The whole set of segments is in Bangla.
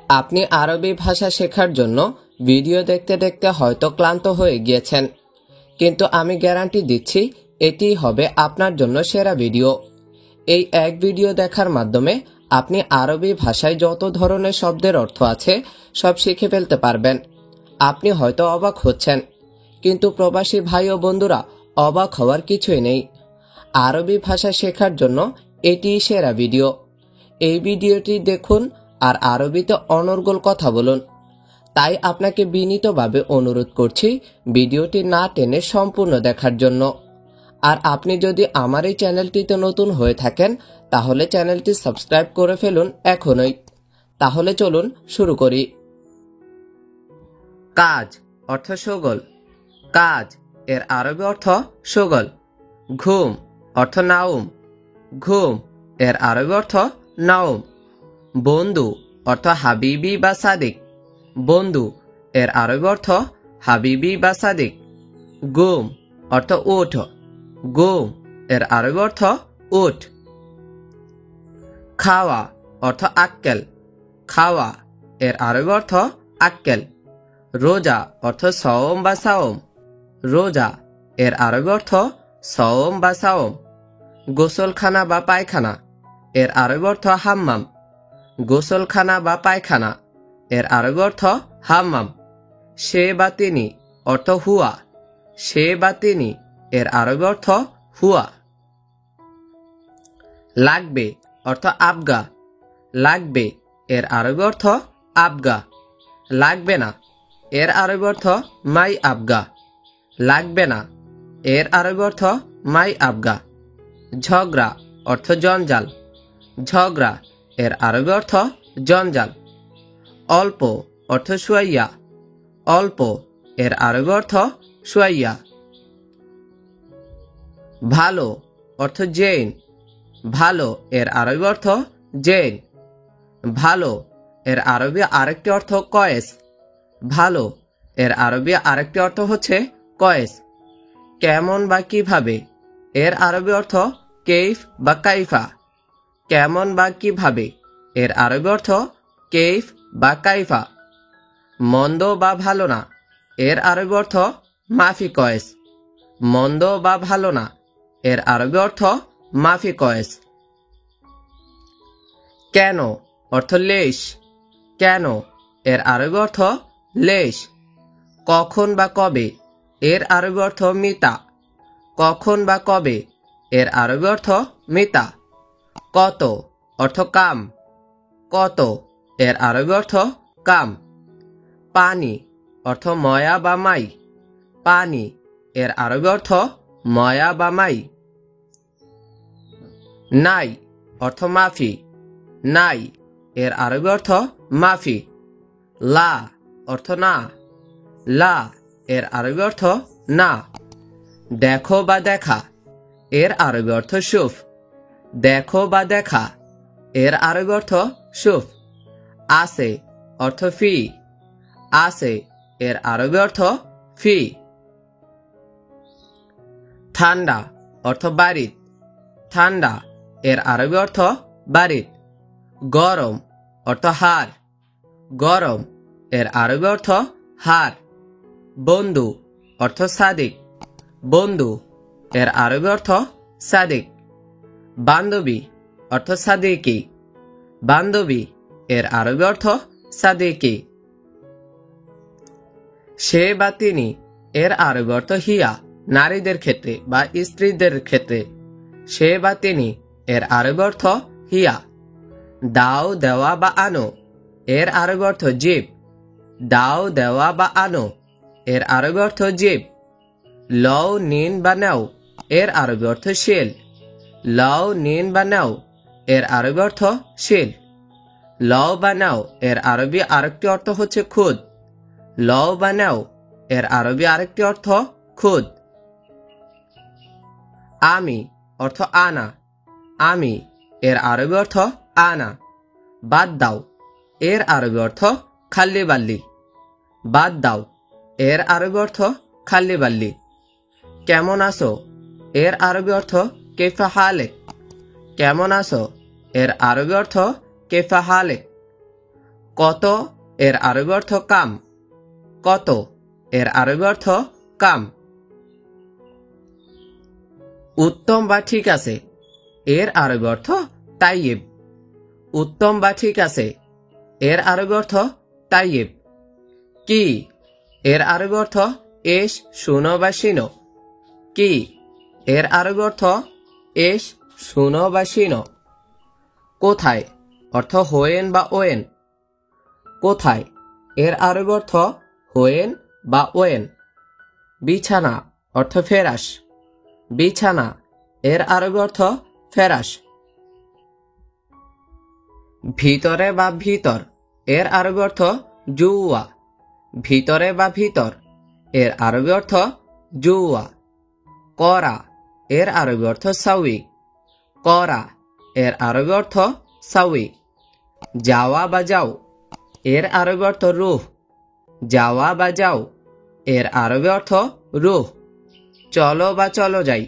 আপনি আরবি ভাষা শেখার জন্য ভিডিও দেখতে দেখতে হয়তো ক্লান্ত হয়ে গিয়েছেন, কিন্তু আমি গ্যারান্টি দিচ্ছি এটিই হবে আপনার জন্য সেরা ভিডিও। এই এক ভিডিও দেখার মাধ্যমে আপনি আরবি ভাষায় যত ধরনের শব্দের অর্থ আছে সব শিখে ফেলতে পারবেন। আপনি হয়তো অবাক হচ্ছেন, কিন্তু প্রবাসী ভাই ও বন্ধুরা, অবাক হওয়ার কিছুই নেই। আরবি ভাষা শেখার জন্য এটিই সেরা ভিডিও। এই ভিডিওটি দেখুন আর আরবিতে অনর্গল কথা বলুন। তাই আপনাকে বিনীতভাবে অনুরোধ করছি ভিডিওটি না টেনে সম্পূর্ণ দেখার জন্য। আর আপনি যদি আমার এই চ্যানেলটিতে নতুন হয়ে থাকেন তাহলে চ্যানেলটি সাবস্ক্রাইব করে ফেলুন এখনই। তাহলে চলুন শুরু করি। কাজ অর্থ সগল। কাজ এর আরবি অর্থ সগল। ঘুম অর্থ নাউম। ঘুম এর আরবি অর্থ নাউম। বন্ধু অর্থ হাবিবি বা সাদিক। বন্ধু এর আরবি অর্থ হাবিবি বা সাদিক। গুম অর্থ উঠ। গুম এর আরবি অর্থ উঠ। খাওয়া অর্থ আক্কেল। খাওয়া এর আরবি অর্থ আক্কেল। রোজা অর্থ সওম বা সাওম। রোজা এর আরবি অর্থ সওম বা সাওম। গোসলখানা বা পায়খানা এর আরবি অর্থ হাম্মাম। গোসলখানা বা পায়খানা এর আরবি অর্থ হাম্মাম। সে বা তিনি অর্থ হুয়া। সে বা তিনি এর আরবি অর্থ হুয়া। লাগবে অর্থ আবগা। লাগবে এর আরবি অর্থ আবগা। লাগবে না এর আরবি অর্থ মাই আবগা। লাগবে না এর আরবি অর্থ মাই আবগা। ঝগড়া অর্থ জঞ্জাল। ঝগড়া এর আরবি অর্থ জঞ্জাল। অল্প অর্থ শুয়াইয়া। অল্প এর আরবি অর্থ শুয়াইয়া। ভালো অর্থ জেন। ভালো এর আরবি অর্থ জেন। ভালো এর আরবি আরেকটি অর্থ কয়েস। ভালো এর আরবি আরেকটি অর্থ হচ্ছে কয়েস। কেমন বা কিভাবে এর আরবি অর্থ কেইফ বা কাইফা। কেমন বা কিভাবে এর আরবি অর্থ কেইফ বা কাইফা। মন্দ বা ভালো না এর আরবি অর্থ মাফি কয়েস। মন্দ বা ভালো না এর আরবি অর্থ মাফি কয়েস। কেন অর্থ লেশ। কেন এর আরবি অর্থ লেশ। কখন বা কবে এর আরবি অর্থ মিতা। কখন বা কবে এর আরবি অর্থ মিতা। কত অর্থ কাম। কত এর আরবি অর্থ কাম। পানি অর্থ ময়া বা মাই। পানি এর আরবি অর্থ ময়া বা মাই। নাই অর্থ মাফি। নাই এর আরবি অর্থ মাফি। লা অর্থ না। লা এর আরবি অর্থ না। দেখো বা দেখা এর আরবি অর্থ শুফ। দেখো বা দেখা এর আরবি অর্থ শুফ। আছে অর্থ ফি। আছে এর আরবি অর্থ ফি। ঠান্ডা অর্থ বারিদ। ঠান্ডা এর আরবি অর্থ বারিদ। গরম অর্থ হার। গরম এর আরবি অর্থ হার। বন্ধু অর্থ সাদিক। বন্ধু এর আরবি অর্থ সাদিক। বান্ধবী অর্থ সাদিকি। বান্ধবী এর আরবি অর্থ সাদিকি। সে বা তিনি এর আরবি অর্থ হিয়া, নারীদের ক্ষেত্রে বা স্ত্রীদের ক্ষেত্রে। সে বা তিনি এর আরবি অর্থ হিয়া। দাও দেওয়া বা আনো এর আরবি অর্থ জিব। দাও দেওয়া বা আনো এর আরবি অর্থ জিব। লও নিন বা নাও এর আরবি অর্থ শিল। লও নিন বা নাও এর আরবি অর্থ শিল। লও বা নাও এর আরবি আরেকটি অর্থ হচ্ছে খুদ। লও বা নাও এর আরবি আরেকটি অর্থ খুদ। আমি অর্থ আনা। আমি এর আরবি অর্থ আনা। বাদ দাও এর আরবি অর্থ খাল্লি বাল্লি। বাদ দাও এর আরবি অর্থ খাল্লি বাল্লি। কেমন আছো এর আরবি অর্থ কেফা হালেক। কেমন আছো এর আরবি অর্থ কেফা হালেক। কত এর আরবি অর্থ কাম। কত এর আরবি অর্থ কাম। উত্তম বা ঠিক আছে এর আরবি অর্থ তাইয়িব। উত্তম বা ঠিক আছে এর আরবি অর্থ তাইয়িব। কি এর আরবি অর্থ এস শুনো বা শিনো। কি এর আরবি অর্থ এস শুনো বা শিনো। কোথায় অর্থ হোয়েন বা ওয়েন। কোথায় এর আরবি অর্থ হোয়েন বা ওয়েন। বিছানা অর্থ ফেরাশ। বিছানা এর আরবি অর্থ ফেরাশ। ভিতরে বা ভিতর এর আরবি অর্থ জুয়া। ভিতরে বা ভিতর এর আরবি অর্থ জুয়া। করা এর আরবি অর্থ সাউই। করা এর আরবি অর্থ সাউই। যাওয়া বা যাও এর আরবি অর্থ রুহ। যাওয়া বা যাও এর আরবি অর্থ রুহ। চলো বা চলো যাই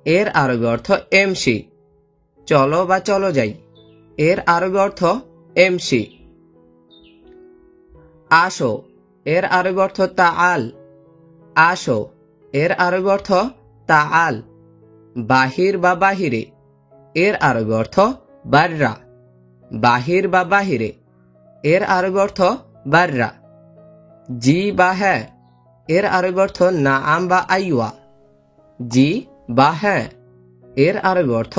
এর আরবি অর্থ এমসি। চলো বা চলো যাই এর আরবি অর্থ এমসি। আসো এর আরবি অর্থ তাআল। আসো এর আরবি অর্থ তাআল। বাহির বা বাহিরে এর আরবি অর্থ বাররা। বাহির বা বাহিরে এর আরবি অর্থ বাররা। জি বা হ্যাঁ এর আরবি অর্থ নাআম বা আইওয়া। জি বা হ্যাঁ এর আরবি অর্থ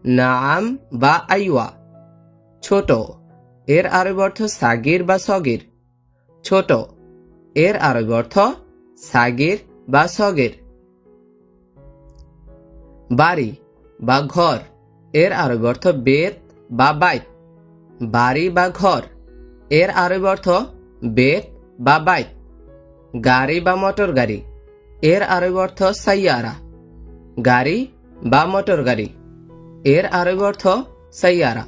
নাআম বা আইওয়া। ছোট এর আরবি অর্থ সাগির বা সগির। ছোট এর আরবি অর্থ সাগির বা সগির। বাড়ি বা ঘর এর আরবি অর্থ বেত বা বাইত। বাড়ি বা ঘর এর আরবি অর্থ বেত বা বাইত। গাড়ি বা মোটর গাড়ি এর আরবি অর্থ সাইয়ারা। গাড়ি বা মোটর গাড়ি এর আরবি অর্থ সাইয়ারা।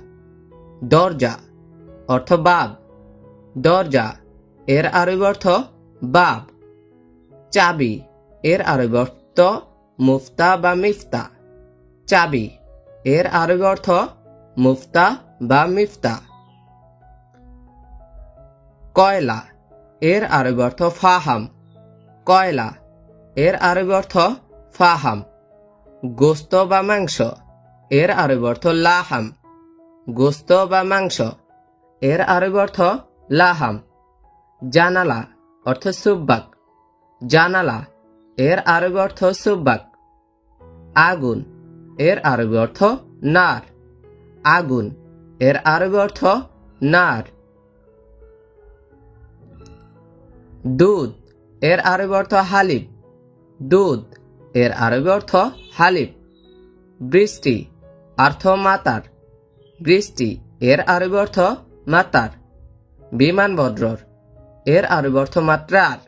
দরজা অর্থ বাব। দরজা এর আরবি অর্থ বাব। চাবি এর আরবি অর্থ মুফতা বা মিফতা। চাবি এর আরবি অর্থ মুফতা বা মিফতা। কয়লা এর আরবি অর্থ ফাহাম। কয়লা এর আরবি অর্থ ফাহাম। গোস্ত বা মাংস এর আরবি অর্থ লাহাম। গোস্ত বা মাংস এর আরবি অর্থ লাহাম। জানালা অর্থ সুব্বাক। জানালা এর আরবি অর্থ সুব্বাক। আগুন এর আরবি অর্থ নার। আগুন এর আরবি অর্থ নার। দুধ এর আরবি অর্থ হালিব। দুধ এর আরবি অর্থ হালিব। বৃষ্টি অর্থ মাতার। বৃষ্টি এর আরবি অর্থ মাতার। বিমানবন্দর এর আরবি অর্থ মাত্রার।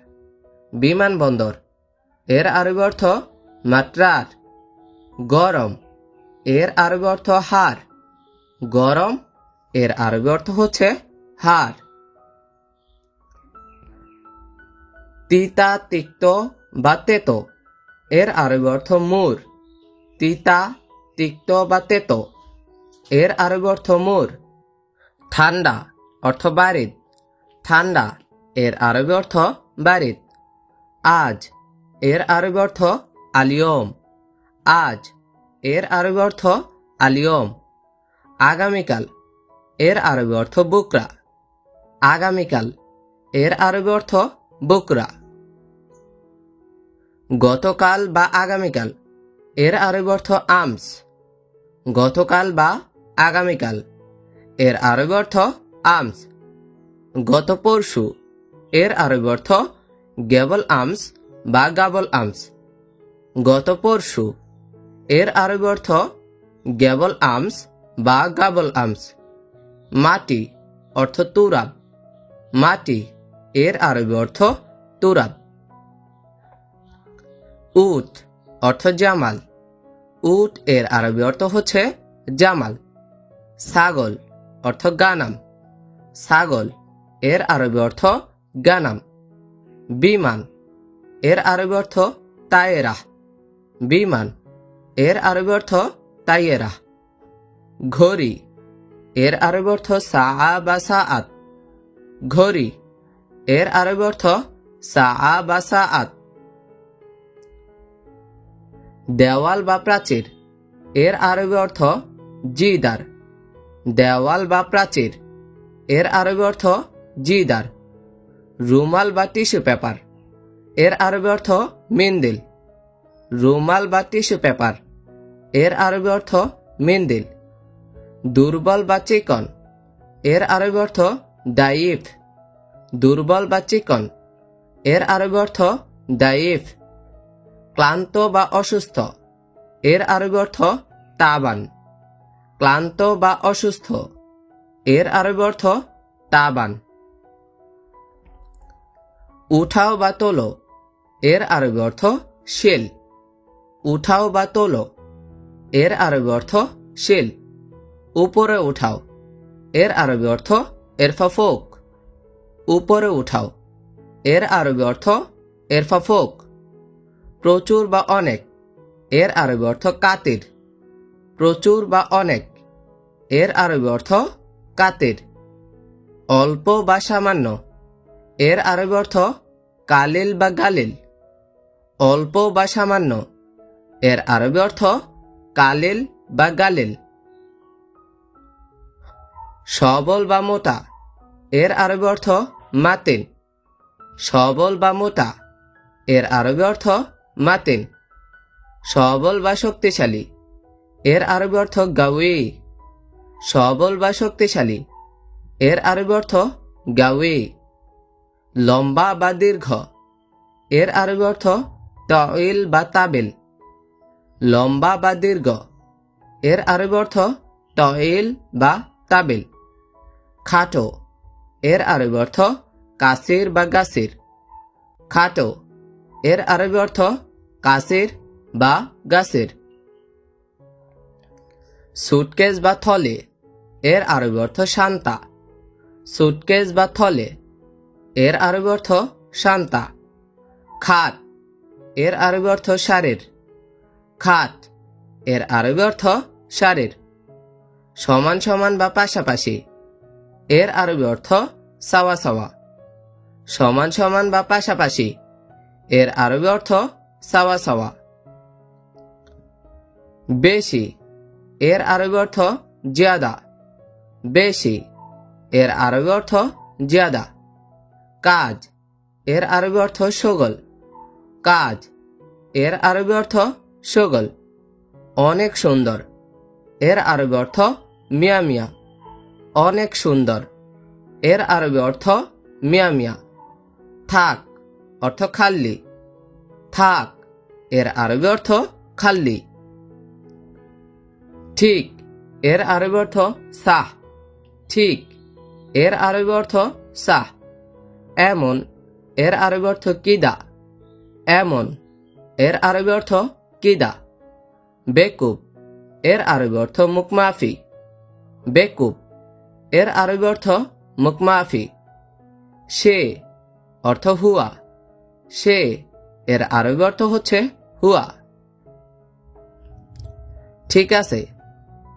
বিমানবন্দর এর আরবি অর্থ মাত্রার। গরম এর আরবি অর্থ হার। গরম এর আরবি অর্থ হচ্ছে হার। তিতা তিক্ত বা তেতো এর আরবি অর্থ মুর। তিতা তিক্ত বা তেতো এর আরবি অর্থ মুর। ঠান্ডা অর্থ বারিদ। ঠান্ডা এর আরবি অর্থ বারিদ। আজ এর আরবি অর্থ আলিয়ম। আজ এর আরবি অর্থ আলিয়ম। আগামীকাল এর আরবি অর্থ বুকরা। আগামীকাল এর আরবি অর্থ বুকরা। গতকাল বা আগামীকাল এর আরবি অর্থ আমস। গতকাল বা আগামীকাল এর আরবি অর্থ আমস। গত পরশু এর আরবি অর্থ গেবল আমস বা গাবল আমস। গত পরশু এর আরবি অর্থ গেবল আমস বা গাবল আমস। মাটি অর্থ তুরাব। মাটি এর আরবি অর্থ তুরাব। উট অর্থ জামাল। উট এর আরবি অর্থ হচ্ছে জামাল। ছাগল অর্থ গানাম। ছাগল এর আরবি অর্থ গানাম। বিমান এর আরবি অর্থ তায়েরাহ। বিমান এর আরবি অর্থ তাইয়েরাহ। ঘড়ি এর আরবি অর্থ সাআ বা সাআত। ঘড়ি, এর আরবি অর্থ সাআ বা সাআত। দেওয়াল বা প্রাচীর, এর আরবি অর্থ জিদার। দেওয়াল বা প্রাচীর, এর আরবি অর্থ জিদার। রুমাল বা টিস্যু পেপার, এর আরবি অর্থ মিন্দিল। রুমাল বা টিস্যু পেপার, এর আরবি অর্থ মিন্দিল। দুর্বল বা চিকন, এর আরবি অর্থ দাইফ। দুর্বল বা চিকন, এর আরবি অর্থ দাইফ। ক্লান্ত বা অসুস্থ, এর আরবি অর্থ তাবান। ক্লান্ত বা অসুস্থ, এর আরবি অর্থ তাবান। উঠাও বা তোলো, এর আরবি অর্থ শিল। উঠাও বা তোলো, এর আরবি অর্থ শিল। উপরে উঠাও, এর আরবি অর্থ এরফা ফোক। উপরে উঠাও, এর আরবি অর্থ এরফা ফোক। প্রচুর বা অনেক, এর আরবি অর্থ কাতির। প্রচুর বা অনেক, এর আরবি অর্থ কাতির। অল্প বা সামান্য, এর আরবি অর্থ কালিল বা গালিল। অল্প বা সামান্য, এর আরবি অর্থ কালিল বা গালিল। সবল বা মোটা, এর আরবি অর্থ মাতিন। সবল বা মোটা, এর আরবি অর্থ মাতিন। সবল বা শক্তিশালী, এর আরবি অর্থ গাউই। সবল বা শক্তিশালী, এর আরবি অর্থ গাউই। লম্বা বা দীর্ঘ, এর আরবি অর্থ তাইল বা তাবিল। লম্বা বা দীর্ঘ, এর আরবি অর্থ তাইল বা তাবিল। খাটো, এর আরবি অর্থ কাসির বা গাসির। খাটো, এর আরবি অর্থ কাসির বা গাসির। সুটকেস বা থলে, এর আরবি অর্থ শান্তা। সুটকেস বা থলে, এর আরবি অর্থ শান্তা। খাট, এর আরবি অর্থ শারীর। খাট, এর আরবি অর্থ শারীর। সমান সমান বা পাশাপাশি, এর আরবি অর্থ সাওয়া সাওয়া। সমান সমান বা পাশাপাশি, এর আরবি অর্থ সাওয়া সাওয়া। বেশি, এর আরবি অর্থ জিয়াদা। বেশি, এর আরবি অর্থ জিয়াদা। কাজ, এর আরবি অর্থ শোগল। কাজ, এর আরবি অর্থ শোগল। অনেক সুন্দর, এর আরবি অর্থ মিয়া মিয়া। অনেক সুন্দর, এর আরবি অর্থ মিয়া মিয়া। থাক, অর্থ খাল্লি। থাক, এর আরবি অর্থ খাল্লি। ঠিক, এর আরবি অর্থ সাহ। ঠিক, এর আরবি অর্থ সাহ। এমন, এর আরবি অর্থ কিদা। এমন, এর আরবি অর্থ কিদা। বেকুব, এর আরবি অর্থ মুকমাফি। বেকুব, এর আরবি অর্থ মুকমাফি। সে, অর্থ হুয়া। সে, এর আরবি অর্থ হচ্ছে হুয়া। ঠিক আছে,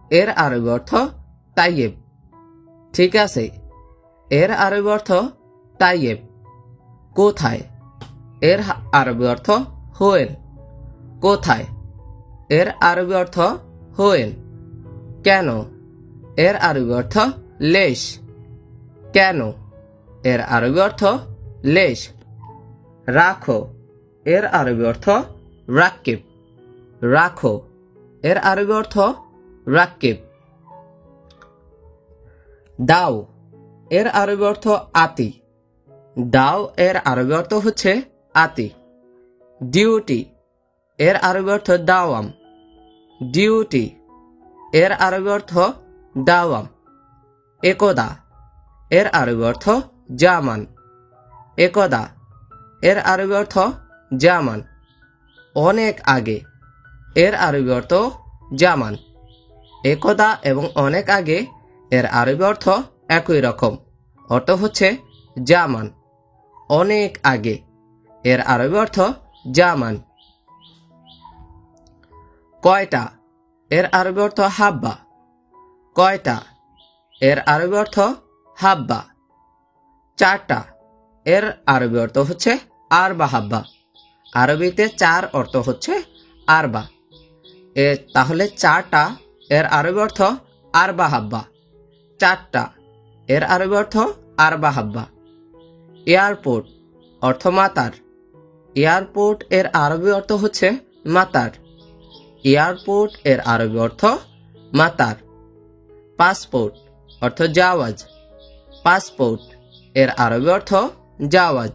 এর আরবি অর্থ তাইয়েব। ঠিক আছে, এর আরবি অর্থ তাইয়েব। কোথায়, এর আরবি অর্থ হোয়েন। কোথায়, এর আরবি অর্থ হোয়েন। কেন, এর আরবি অর্থ লেশ। কেন, এর আরবি অর্থ লেশ। রাখো, এর আরবি অর্থ রাক্কিব। রাখো, এর আরবি অর্থ রাক্কিব। দাও, এর আরবি অর্থ আতি। দাও, এর আরবি অর্থ হচ্ছে আতি। ডিউটি, এর আরবি অর্থ দাওয়াম। ডিউটি, এর আরবি অর্থ দাওয়াম। একদা, এর আরবি অর্থ জামান। একদা, এর আরবি অর্থ জামান। অনেক আগে, এর আরবি অর্থ জামান। একদা এবং অনেক আগে, এর আরবি অর্থ একই রকম, অর্থ হচ্ছে জামান। অনেক আগে, এর আরবি অর্থ জামান। কয়টা, এর আরবি অর্থ হাব্বা। কয়টা, এর আরবি অর্থ হাব্বা। চারটা এর আরবি অর্থ হচ্ছে আরবা হাব্বা। আরবিতে চার অর্থ হচ্ছে আরবা। তাহলে চারটা এর আরবি অর্থ আরবা হাব্বা। চারটা এর আরবি অর্থ আরবা হাব্বা। এয়ারপোর্ট অর্থ মাতার। এয়ারপোর্ট এর আরবি অর্থ হচ্ছে মাতার। এয়ারপোর্ট এর আরবি অর্থ মাতার। পাসপোর্ট অর্থ জাওয়াজ। পাসপোর্ট এর আরবি অর্থ জাওয়াজ।